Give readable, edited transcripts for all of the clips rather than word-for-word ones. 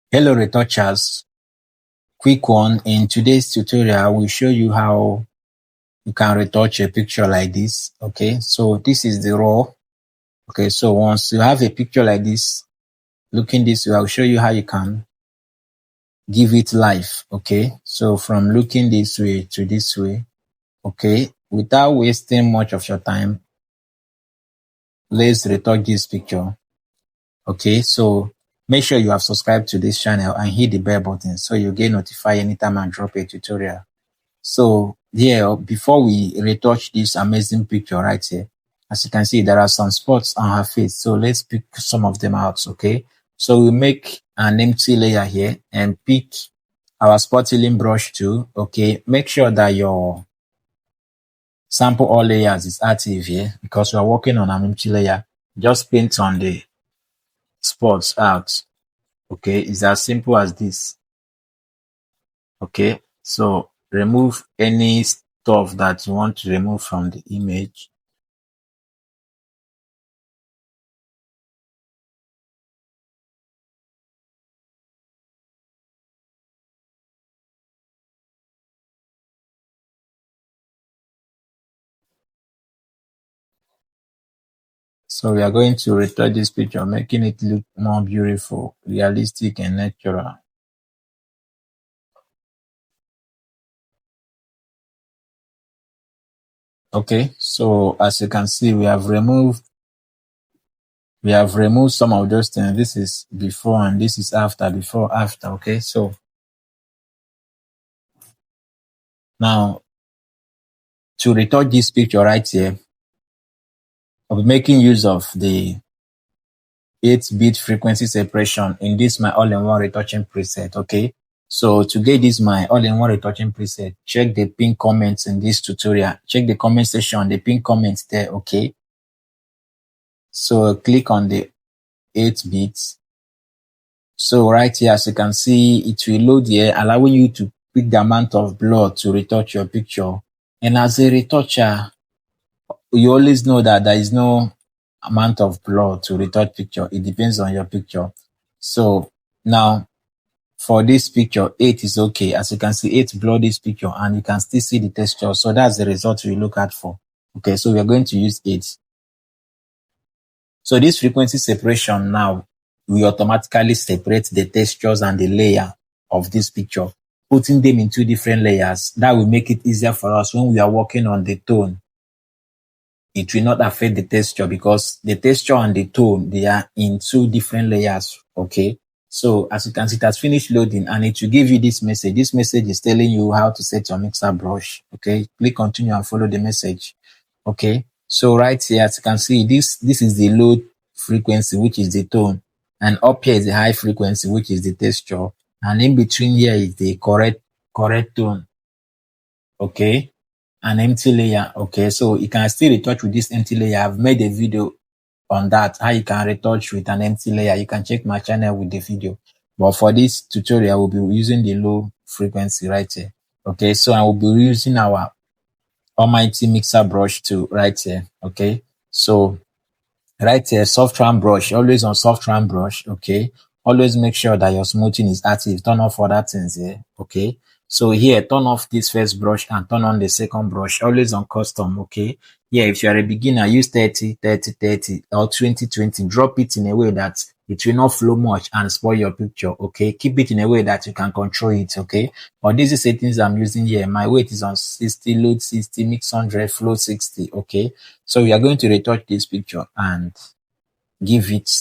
Hello retouchers, quick one. In today's tutorial, I will show you how you can retouch a picture like this. Okay, so this is the raw. Okay, so once you have a picture like this, looking this way, I'll show you how you can give it life. Okay, so from looking this way to this way, okay, without wasting much of your time, let's retouch this picture. Okay, so make sure you have subscribed to this channel and hit the bell button so you get notified anytime I drop a tutorial. So here, before we retouch this amazing picture right here, as you can see, there are some spots on her face. So let's pick some of them out, okay? So we make an empty layer here and pick our spot healing brush too, okay? Make sure that your sample all layers is active here because we are working on an empty layer. Just paint on the spots out, okay? It's as simple as this. Okay, so remove any stuff that you want to remove from the image. So we are going to retouch this picture, making it look more beautiful, realistic, and natural. Okay, so as you can see, we have removed some of those things. This is before and this is after, before, after. Okay, so now to retouch this picture right here, I'll be making use of the 8-bit frequency separation in this my all-in-one retouching preset. Okay, so to get this my all-in-one retouching preset, check the pinned comments in this tutorial. Check the comment section, the pinned comments there. Okay, so click on the 8 bits. So right here, as you can see, it will load here, allowing you to pick the amount of blur to retouch your picture. And as a retoucher, you always know that there is no amount of blur to retouch picture. It depends on your picture. So now for this picture, 8 is okay. As you can see, 8 blur this picture and you can still see the texture. So that's the result we look at for. Okay, so we are going to use 8. So this frequency separation now, we automatically separate the textures and the layer of this picture, putting them in 2 different layers. That will make it easier for us when we are working on the tone. It will not affect the texture because the texture and the tone, they are in 2 different layers. Okay, so as you can see, it has finished loading and it will give you this message. This message is telling you how to set your mixer brush. Okay, click continue and follow the message. Okay, so right here, as you can see, this is the low frequency, which is the tone, and up here is the high frequency, which is the texture, and in between here is the correct tone. Okay, an empty layer. Okay, so you can still retouch with this empty layer. I've made a video on that, how you can retouch with an empty layer. You can check my channel with the video, but for this tutorial we'll be using the low frequency right here. Okay, so I will be using our almighty mixer brush too right here. Okay, so right here, soft round brush, always on soft round brush. Okay, always make sure that your smoothing is active. Turn off other things here. Okay, so here, turn off this first brush and turn on the second brush, always on custom. Okay, yeah, if you are a beginner, use 30 30 30 or 20 20. Drop it in a way that it will not flow much and spoil your picture. Okay, keep it in a way that you can control it. Okay, but these are settings I'm using here. My weight is on 60, load 60, mix 100, flow 60. Okay, so we are going to retouch this picture and give it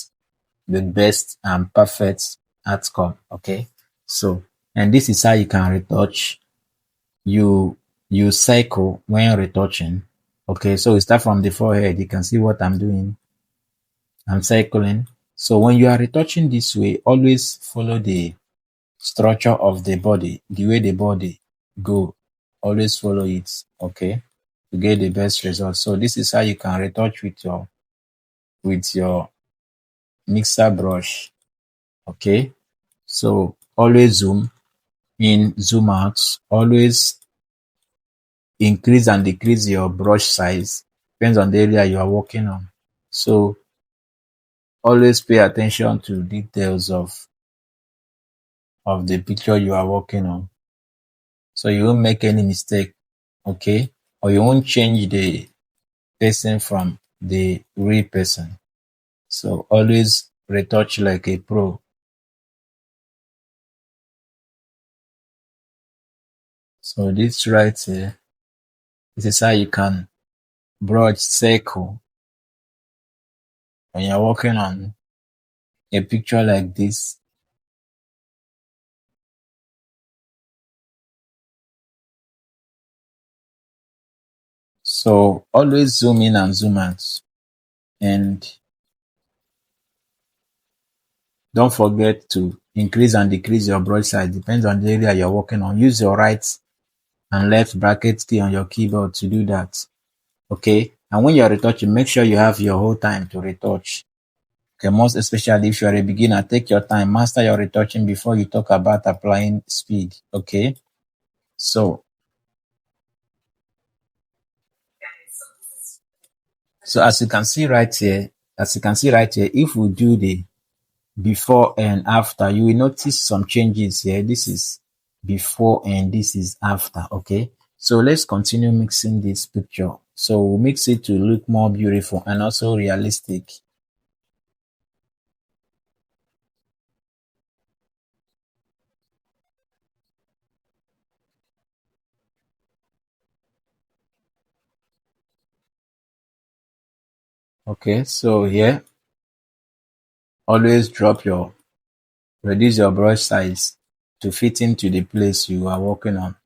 the best and perfect outcome. Okay, so and this is how you can retouch. You cycle when retouching. Okay, so we start from the forehead. You can see what I'm doing. I'm cycling. So when you are retouching this way, always follow the structure of the body, the way the body go. Always follow it. Okay, to get the best result. So this is how you can retouch with your mixer brush. Okay, so always zoom in, zoom out, always increase and decrease your brush size, depends on the area you are working on. So always pay attention to details of of the picture you are working on. So you won't make any mistake, okay? Or you won't change the person from the real person. So always retouch like a pro. So this right here, this is how you can brush circle when you're working on a picture like this. So always zoom in and zoom out. And don't forget to increase and decrease your brush size. Depends on the area you're working on. Use your right and left bracket key on your keyboard to do that. Okay. And when you're retouching, make sure you have your whole time to retouch. Okay. Most especially if you're a beginner, take your time, master your retouching before you talk about applying speed. Okay. So, so as you can see right here, if we do the before and after, you will notice some changes here. This is before and this is after. Okay, so let's continue mixing this picture. So we'll mix it to look more beautiful and also realistic. Okay, so here always reduce your brush size to fit into the place you are working on.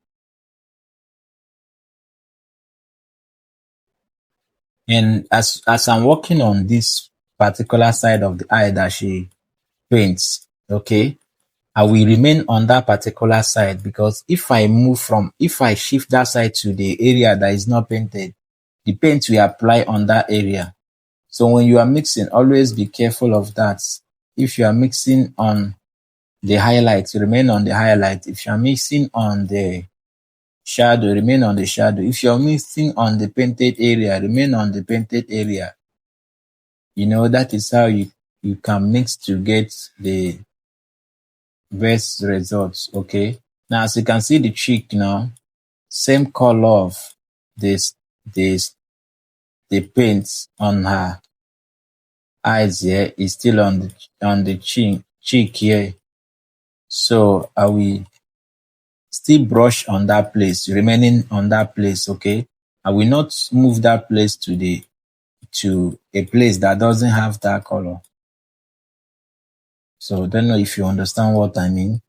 And as I'm working on this particular side of the eye that she paints, okay, I will remain on that particular side, because if I shift that side to the area that is not painted, the paint will apply on that area. So when you are mixing, always be careful of that. If you are mixing on the highlight, remain on the highlight. If you are mixing on the shadow, remain on the shadow. If you are mixing on the painted area, remain on the painted area. That is how you can mix to get the best results. Okay. Now, as you can see the cheek now, same color of this this the paint on her eyes here is still on the cheek here. So I will still brush on that place, remaining on that place. Okay. I will not move that place to a place that doesn't have that color. So I don't know if you understand what I mean.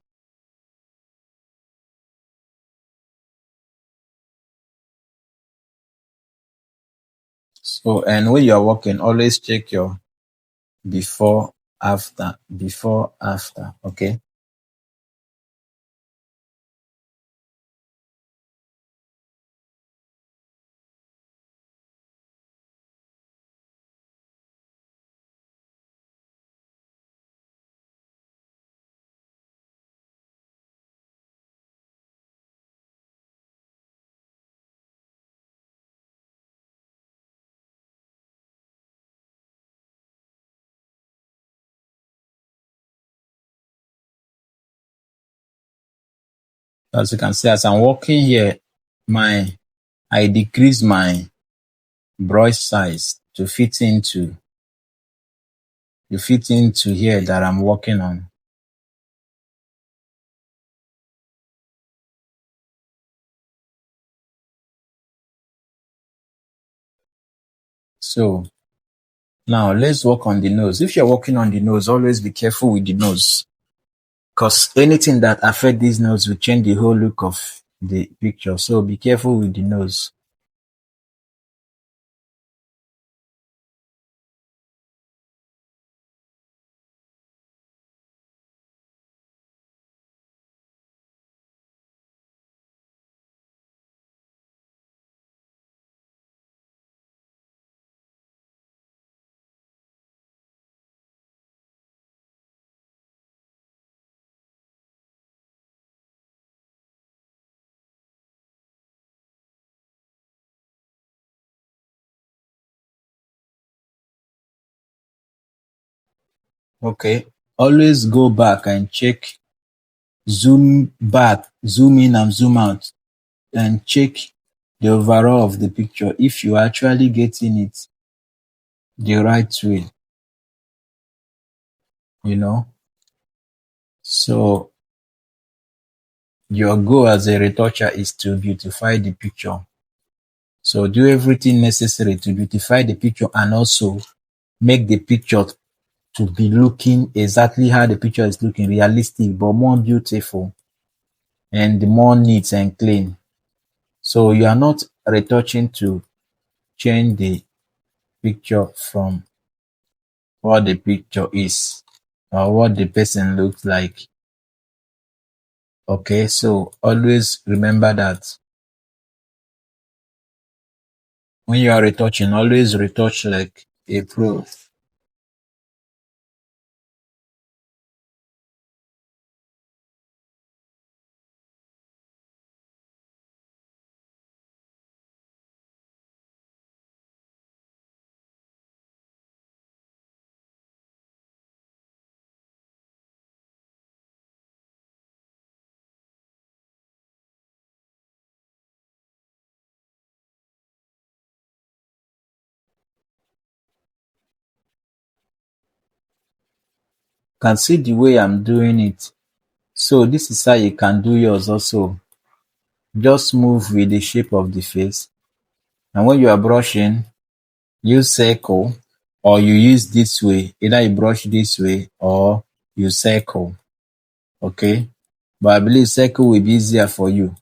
So, and when you are working, always check your before, after. Okay. As you can see, as I'm working here, I decrease my brush size to fit into here that I'm working on. So now let's work on the nose. If you're working on the nose, always be careful with the nose, because anything that affects this nose will change the whole look of the picture. So be careful with the nose. Okay. Always go back and check zoom back, zoom in and zoom out, and check the overall of the picture if you are actually getting it the right way, you know. So your goal as a retoucher is to beautify the picture. So do everything necessary to beautify the picture and also make the picture to be looking exactly how the picture is looking, realistic, but more beautiful and more neat and clean. So you are not retouching to change the picture from what the picture is or what the person looks like. Okay, so always remember that when you are retouching, always retouch like a pro. Can see the way I'm doing it. So this is how you can do yours also. Just move with the shape of the face. And when you are brushing, use circle or you use this way. Either you brush this way or you circle. Okay? But I believe circle will be easier for you.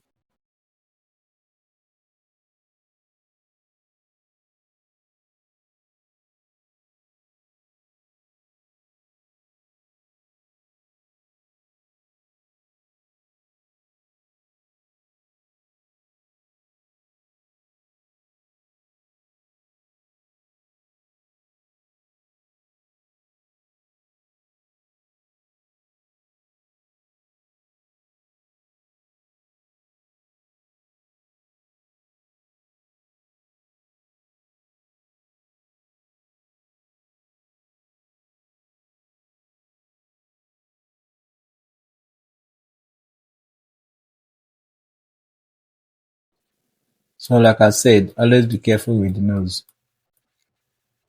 So like I said, always be careful with the nose.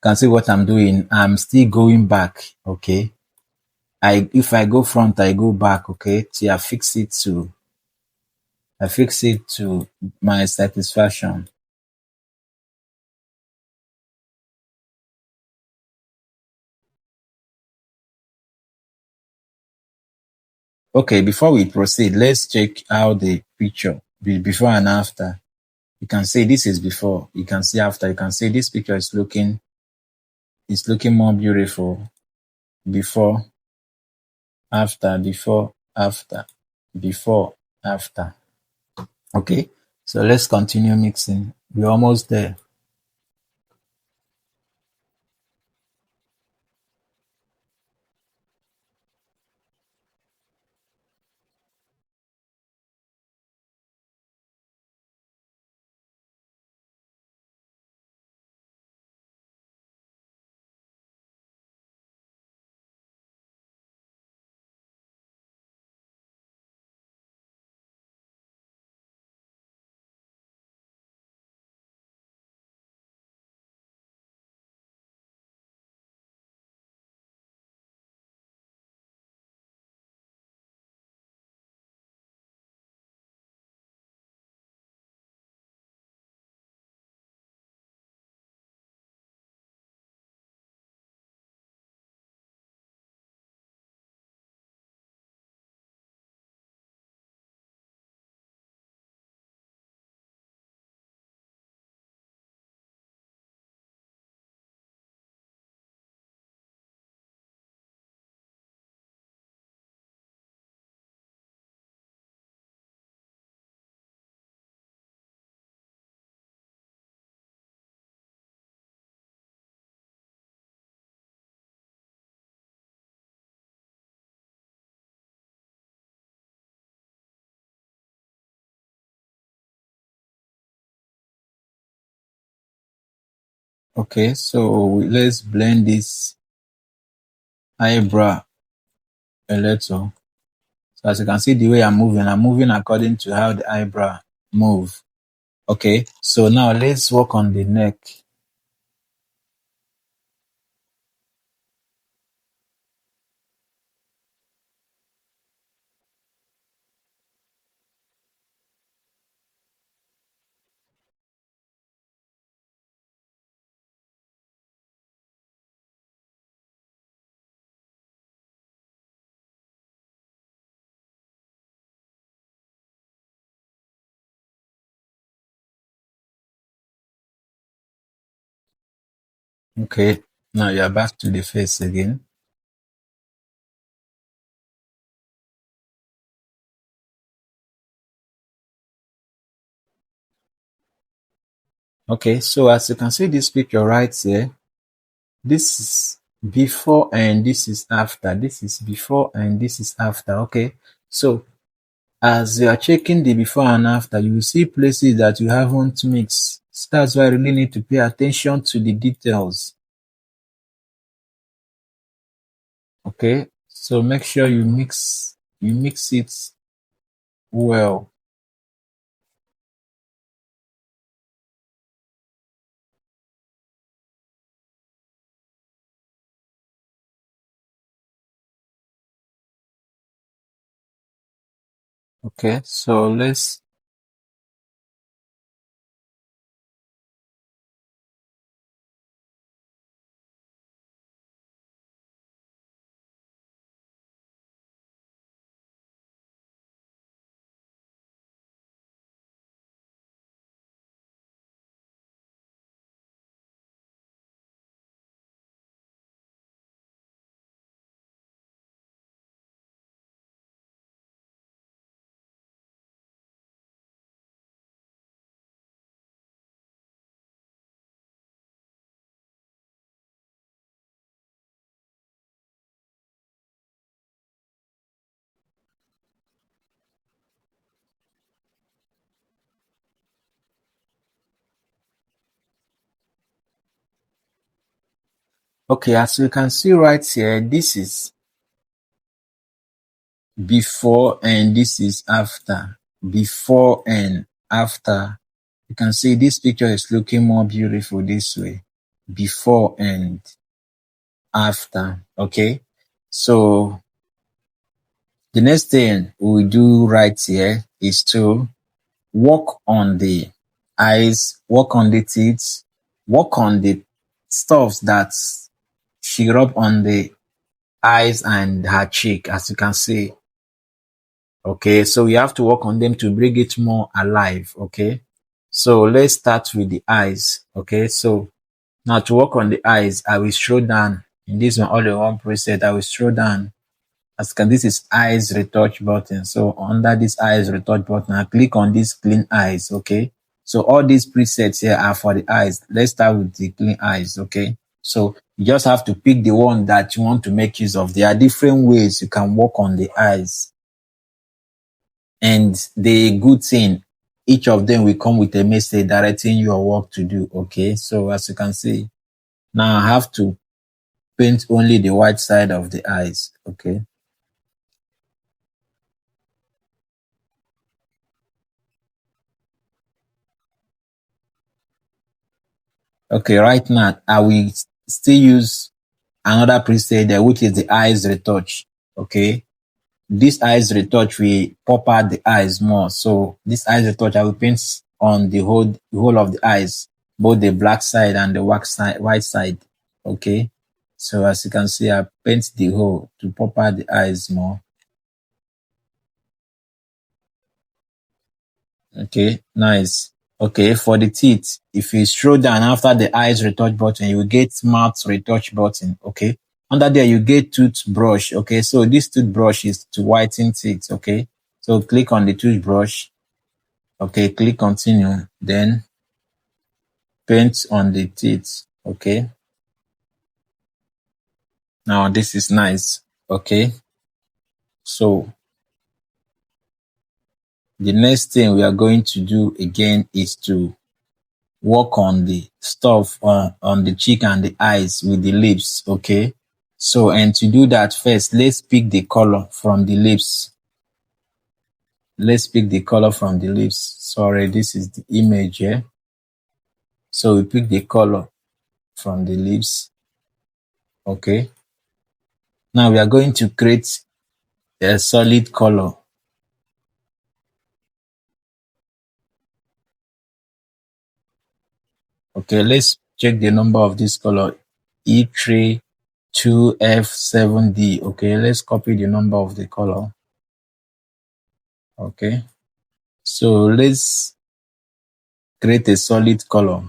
Can see what I'm doing. I'm still going back. Okay. If I go front, I go back. Okay. Till I fix it to my satisfaction. Okay, before we proceed, let's check how the picture before and after. You can see this is before. You can see after. You can see this picture is looking more beautiful. Before, after, before, after, before, after. Okay, so let's continue mixing. We're almost there. Okay, so let's blend this eyebrow a little. So as you can see the way I'm moving according to how the eyebrow move. Okay, so now let's work on the neck. Okay, now you're back to the face again. Okay, so as you can see this picture right here, this is before and this is after. This is before and this is after. Okay, so as you are checking the before and after, you will see places that you haven't mixed. So that's why you really need to pay attention to the details. Okay, so make sure you mix it well. Okay, so let's okay, as you can see right here, this is before and this is after. Before and after. You can see this picture is looking more beautiful this way. Before and after. Okay. So the next thing we do right here is to work on the eyes, work on the teeth, work on the stuff that she rub on the eyes and her cheek, as you can see. Okay, so we have to work on them to bring it more alive. Okay, so let's start with the eyes. Okay, so now to work on the eyes, I will scroll down in this one all in one preset. I will scroll down. As you can, this is eyes retouch button. So under this eyes retouch button, I click on this clean eyes. Okay, so all these presets here are for the eyes. Let's start with the clean eyes. Okay, so you just have to pick the one that you want to make use of. There are different ways you can work on the eyes. And the good thing, each of them will come with a message directing your work to do. Okay, so as you can see, now I have to paint only the white side of the eyes. Okay. Okay, right now I will still use another preset there, which is the eyes retouch. Okay. This eyes retouch will pop out the eyes more. So this eyes retouch I will paint on the whole of the eyes, both the black side and the white side. Okay. So as you can see, I paint the whole to pop out the eyes more. Okay, nice. Okay, for the teeth, if you scroll down after the eyes retouch button, you will get mouth retouch button. Okay, under there you get toothbrush. Okay, so this toothbrush is to whiten teeth. Okay, so click on the toothbrush. Okay, click continue, then paint on the teeth. Okay, now this is nice. Okay, so the next thing we are going to do again is to work on the stuff on the cheek and the eyes with the lips. Okay, so and to do that, first let's pick the color from the lips. Let's pick the color from the leaves. Sorry, this is the image here. So we pick the color from the leaves. Okay. Now we are going to create a solid color. Okay, let's check the number of this color. E3 2F7D. Okay, let's copy the number of the color. Okay. So let's create a solid color.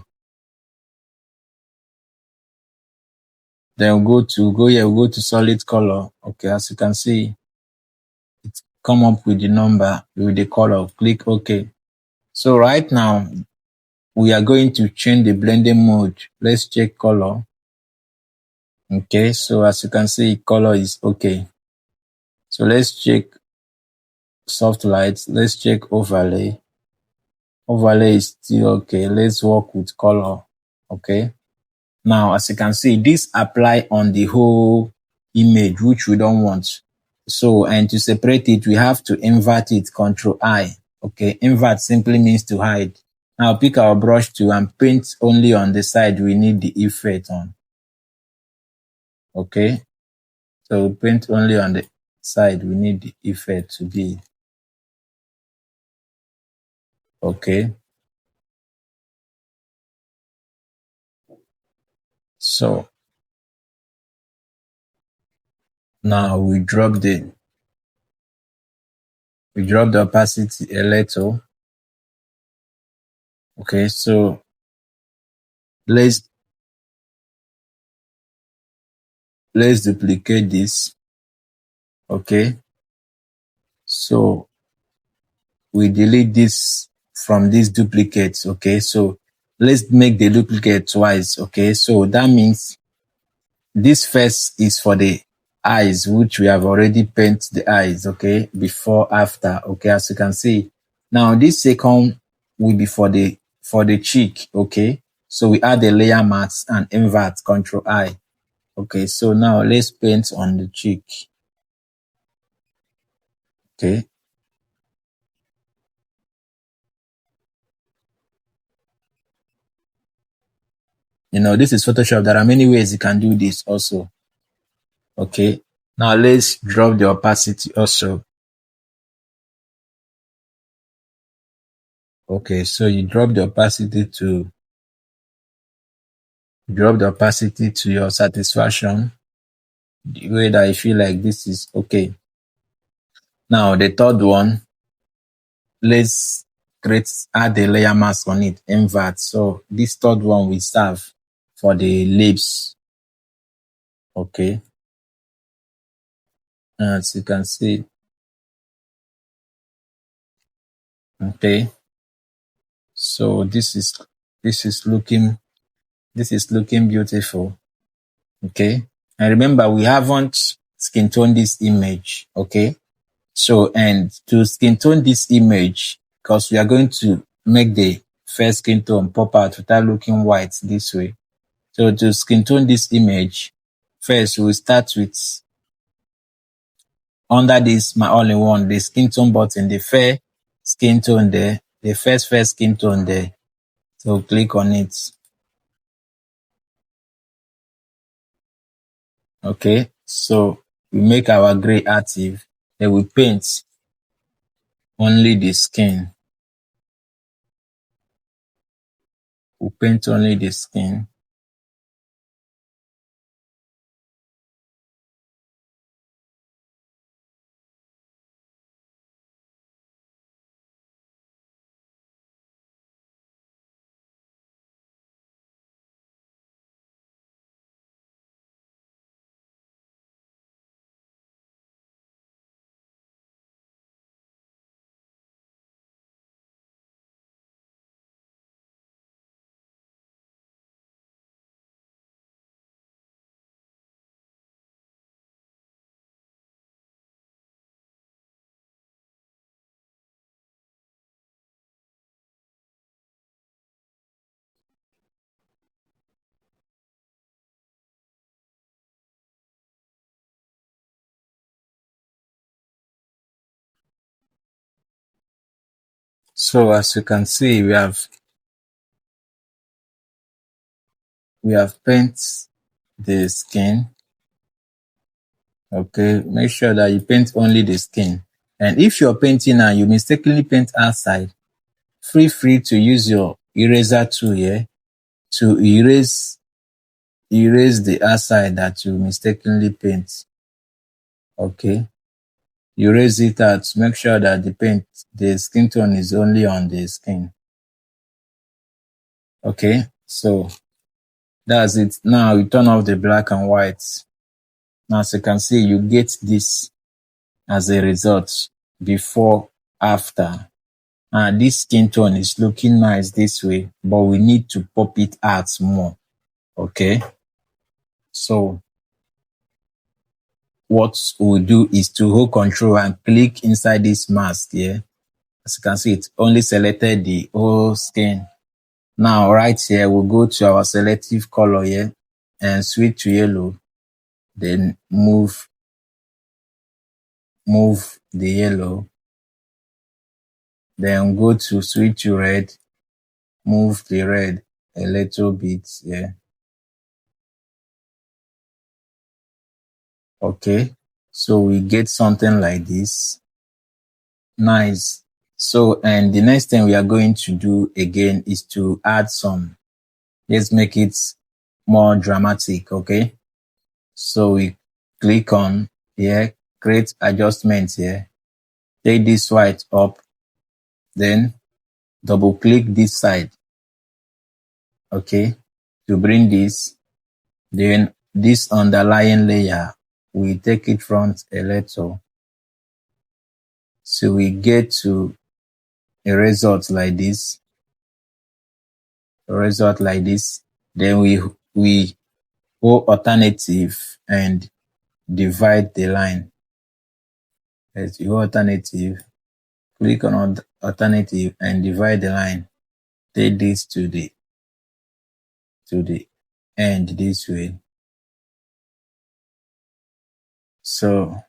Then we'll go to solid color. Okay, as you can see, it come up with the number with the color. Click OK. So right now we are going to change the blending mode. Let's check color. Okay, so as you can see, color is okay. So let's check soft light. Let's check overlay. Overlay is still okay. Let's work with color. Okay. Now, as you can see, this apply on the whole image, which we don't want. So, and to separate it, we have to invert it, Control I. Okay, invert simply means to hide. Now, pick our brush tool and paint only on the side we need the effect on. Okay, so paint only on the side we need the effect to be. Okay, so now we drop the opacity a little. Okay, so let's duplicate this. Okay, so we delete this from these duplicates. Okay, so let's make the duplicate twice. Okay, so that means this first is for the eyes, which we have already paint the eyes. Okay, before, after. Okay, as you can see. Now this second will be for the cheek. Okay, so we add the layer mask and invert, Control I. Okay, so now let's paint on the cheek. Okay, this is Photoshop. There are many ways you can do this also. Okay, now let's drop the opacity also. Okay, so you drop the opacity to your satisfaction, the way that I feel like this is okay. Now the third one, let's add a layer mask on it, invert. So this third one will serve for the lips. Okay, as you can see. Okay, so this is looking beautiful. Okay, and remember we haven't skin toned this image. Okay, so and to skin tone this image, because we are going to make the first skin tone pop out without looking white this way. So to skin tone this image, first we'll start with under this my all-in-one, the skin tone button, the fair skin tone there, the first skin tone there. So click on it. Okay, so we make our gray active, then we paint only the skin. We paint only the skin. So as you can see, we have paint the skin. Okay, make sure that you paint only the skin. And if you're painting and you mistakenly paint outside, feel free to use your eraser tool here to erase the outside that you mistakenly paint. Okay, erase it out. Make sure that the skin tone is only on the skin. Okay, so that's it. Now you turn off the black and white. Now, as you can see, you get this as a result before, after. This skin tone is looking nice this way, but we need to pop it out more. Okay, so what we'll do is to hold control and click inside this mask here. As you can see, it only selected the whole skin. Now, right here, we'll go to our selective color here and switch to yellow. Then move the yellow. Then go to switch to red. Move the red a little bit here. Okay, so we get something like this. Nice. So, and the next thing we are going to do again is to add some. Let's make it more dramatic. Okay, so we click on here, create adjustment here, take this white up, then double click this side. Okay, to bring this, then this underlying layer, we take it front a little. So we get to a result like this. Then we hold alternative and divide the line. As you hold alternative, click on alternative and divide the line. Take this to the end this way. So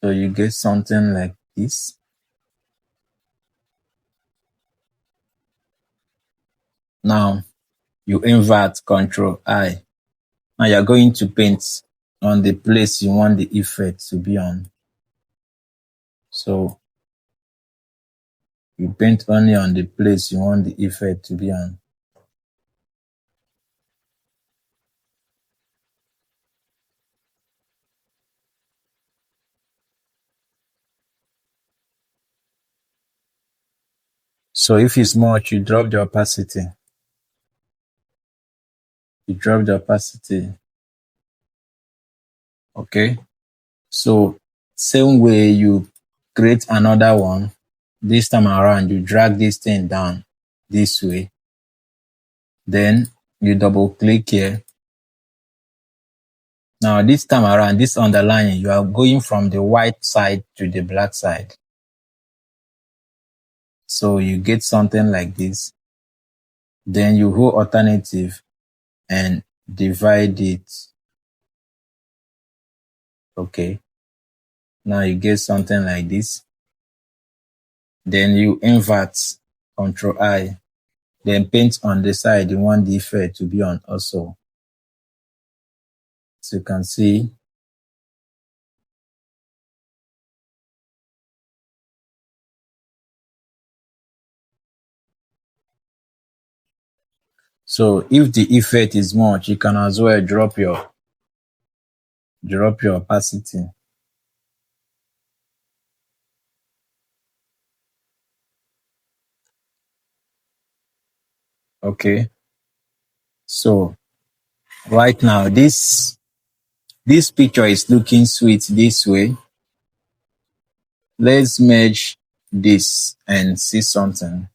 you get something like this. Now you invert Control I. Now you're going to paint on the place you want the effect to be on. So you paint only on the place you want the effect to be on. So if it's much, you drop the opacity. Okay. So same way you create another one. This time around, you drag this thing down this way. Then you double click here. Now this time around, this underlying, you are going from the white side to the black side. So you get something like this. Then you hold alternative and divide it. Okay. Now you get something like this. Then you invert Control I. Then paint on the side you want the effect to be on also. So you can see. So if the effect is much, you can as well drop your opacity. Okay. So right now this picture is looking sweet this way. Let's merge this and see something.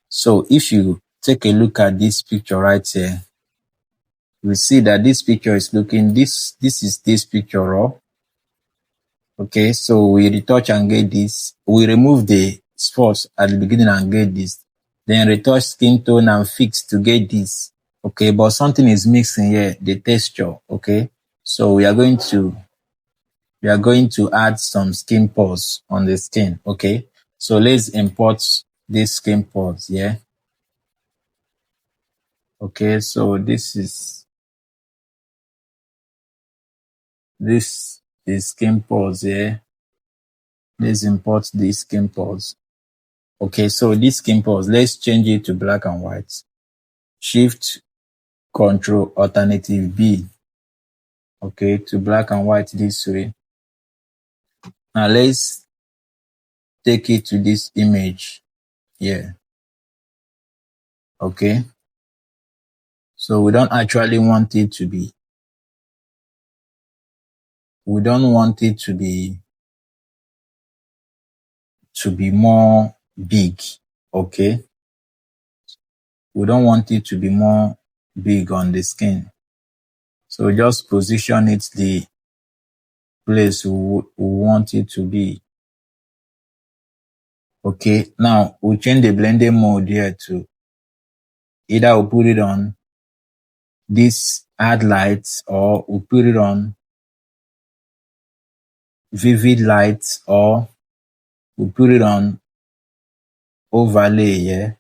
So if you take a look at this picture right here, we see that this picture is looking this is this picture raw. Okay, so we retouch and get this. We remove the spots at the beginning and get this. Then retouch skin tone and fix to get this. Okay, but something is missing here, the texture. Okay, so we are going to we are going to add some skin pores on the skin. Okay, so let's import these skin pores. Yeah. Okay, so this is skin pores. Yeah. Let's import these skin pores. Okay, so this skin pores, let's change it to black and white. Shift Control Alternative B. Okay, to black and white this way. Now let's take it to this image here. Okay, so we don't actually want it to be, we don't want it to be more big. Okay, we don't want it to be more big on the skin, so just position it the place we want it to be. Okay, now we'll change the blending mode here to either we'll put it on this add lights, or we'll put it on vivid lights, or we'll put it on overlay, yeah,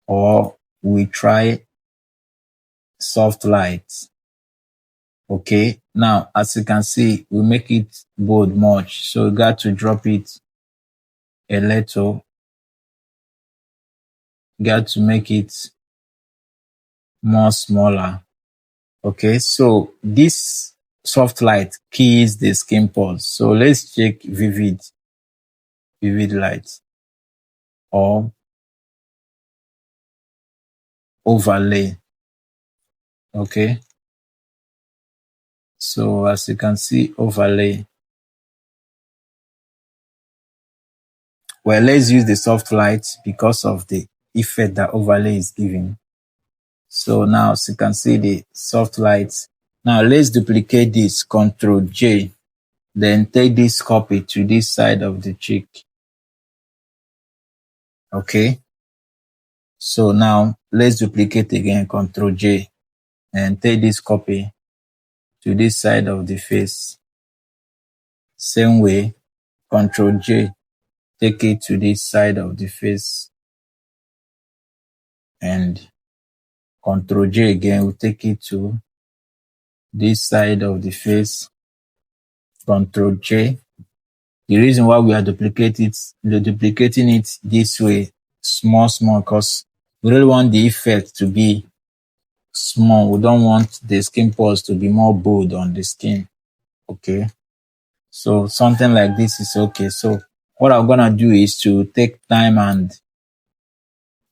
or we try soft lights. Okay, now as you can see, we make it bold much, so we got to drop it a little, got to make it more smaller. Okay, so this soft light keys the skin pores. So let's check vivid light or overlay. Okay, so as you can see, overlay. Well, let's use the soft light because of the effect that overlay is giving. So now, as you can see, the soft light. Now let's duplicate this, Control J, then take this copy to this side of the cheek. Okay, so now let's duplicate again, Control J, and take this copy to this side of the face. Same way, Control J, take it to this side of the face, and Control J again, we'll take it to this side of the face. Control J. The reason why we are duplicating it this way, small, because we really want the effect to be small. We don't want the skin pores to be more bold on the skin. Okay, so something like this is okay. So what I'm gonna do is to take time and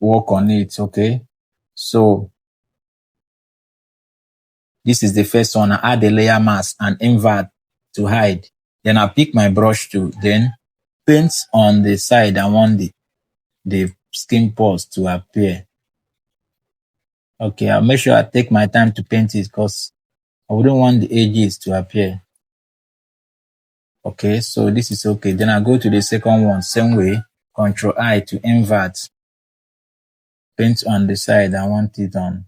work on it. Okay, so this is the first one. I add a layer mask and invert to hide. Then I pick my brush tool, then paint on the side I want the skin pores to appear. Okay, I'll make sure I take my time to paint it because I wouldn't want the edges to appear. Okay, so this is okay. Then I go to the second one, same way, Control I to invert. Paint on the side I want it on.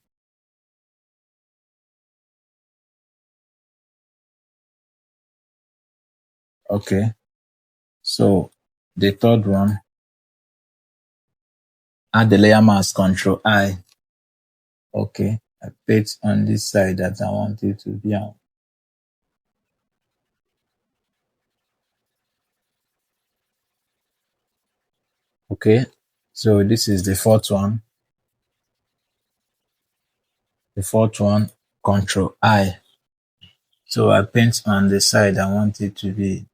Okay, so the third one, add the layer mask, Control I. Okay, I paint on this side that I want it to be on. Okay, so this is the fourth one. The fourth one, Control I. So I paint on the side I want it to be.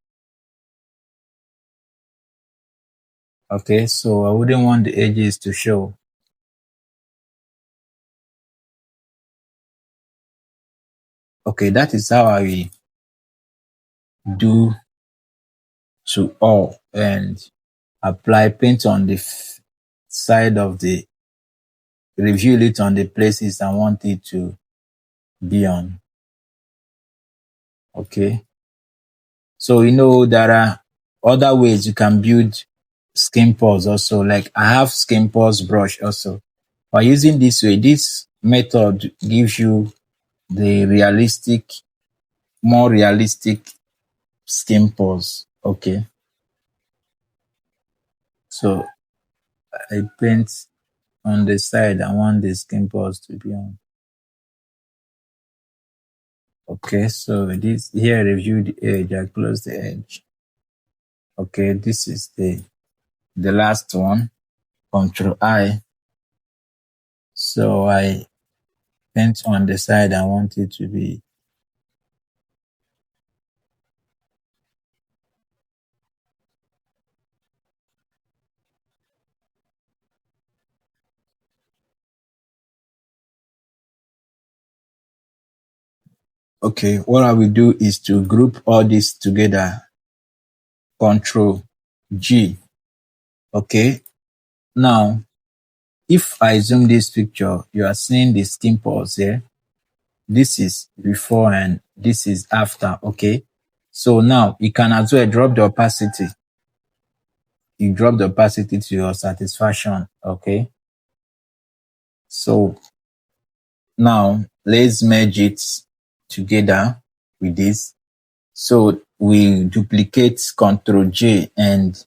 Okay, so I wouldn't want the edges to show. Okay, that is how I do to all, and apply paint on the side of the, reveal it on the places I want it to be on. Okay, so there are other ways you can build skin pores also. Like I have skin pores brush also. By using this way, this method gives you the more realistic skin pores. Okay. So I paint on the side I want the skin pores to be on. Okay, so this here review the edge. I close the edge. Okay, this is the last one. Control I. So I paint on the side I want it to be. Okay, what I will do is to group all this together. Control G. Okay, now if I zoom this picture, you are seeing the skin pores here. This is before and this is after. Okay, so now you can as well drop the opacity. You drop the opacity to your satisfaction. Okay, so now let's merge it together with this. So we duplicate Ctrl J and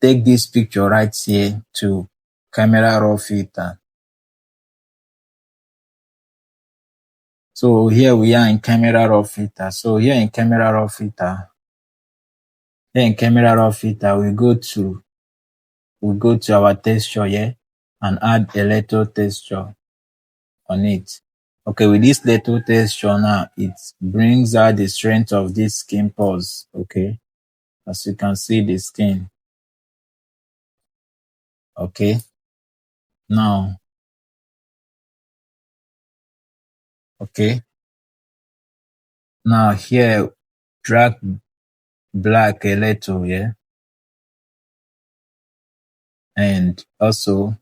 take this picture right here to camera raw filter. So here we are in camera raw filter. So here in camera raw filter, we go to our texture here and add a little texture on it. Okay, with this little texture now, it brings out the strength of this skin pores. Okay, as you can see the skin. Okay, now, okay, now here, drag black a little, yeah, and also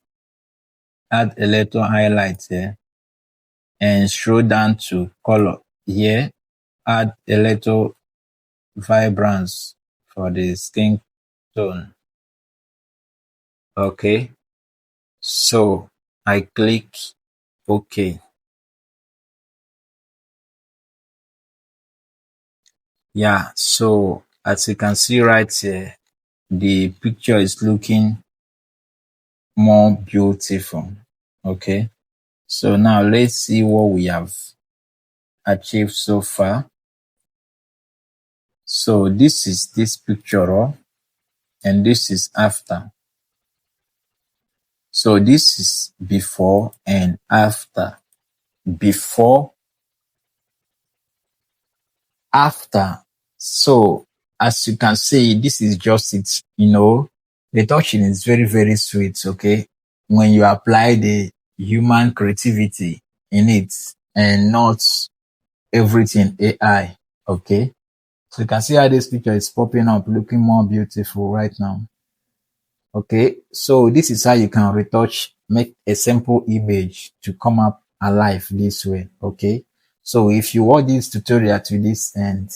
add a little highlight here, and scroll down to color here, add a little vibrance for the skin tone. Okay, so I click OK. Yeah, so as you can see right here, the picture is looking more beautiful. Okay, so now let's see what we have achieved so far. So this is this picture and this is after. So this is before and after. Before, after. So as you can see, this is just it. Retouching is very, very sweet. Okay, when you apply the human creativity in it and not everything AI. Okay, so you can see how this picture is popping up, looking more beautiful right now. Okay, so this is how you can retouch, make a simple image to come up alive this way. Okay, so if you watch this tutorial to this end,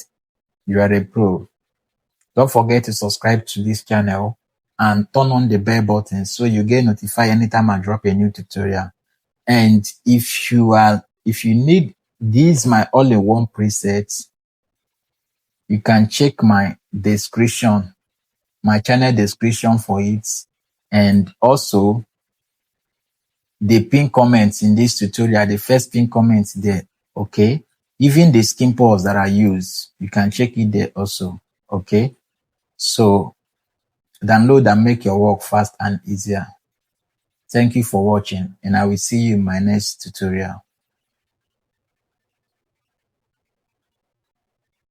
you are a pro. Don't forget to subscribe to this channel and turn on the bell button so you get notified anytime I drop a new tutorial. And if you need these my all-in-one presets, you can check my description, my channel description for it, and also the pin comments in this tutorial, the first pin comments there. Okay, even the skin pores that I use, you can check it there also. Okay, so download and make your work fast and easier. Thank you for watching, and I will see you in my next tutorial.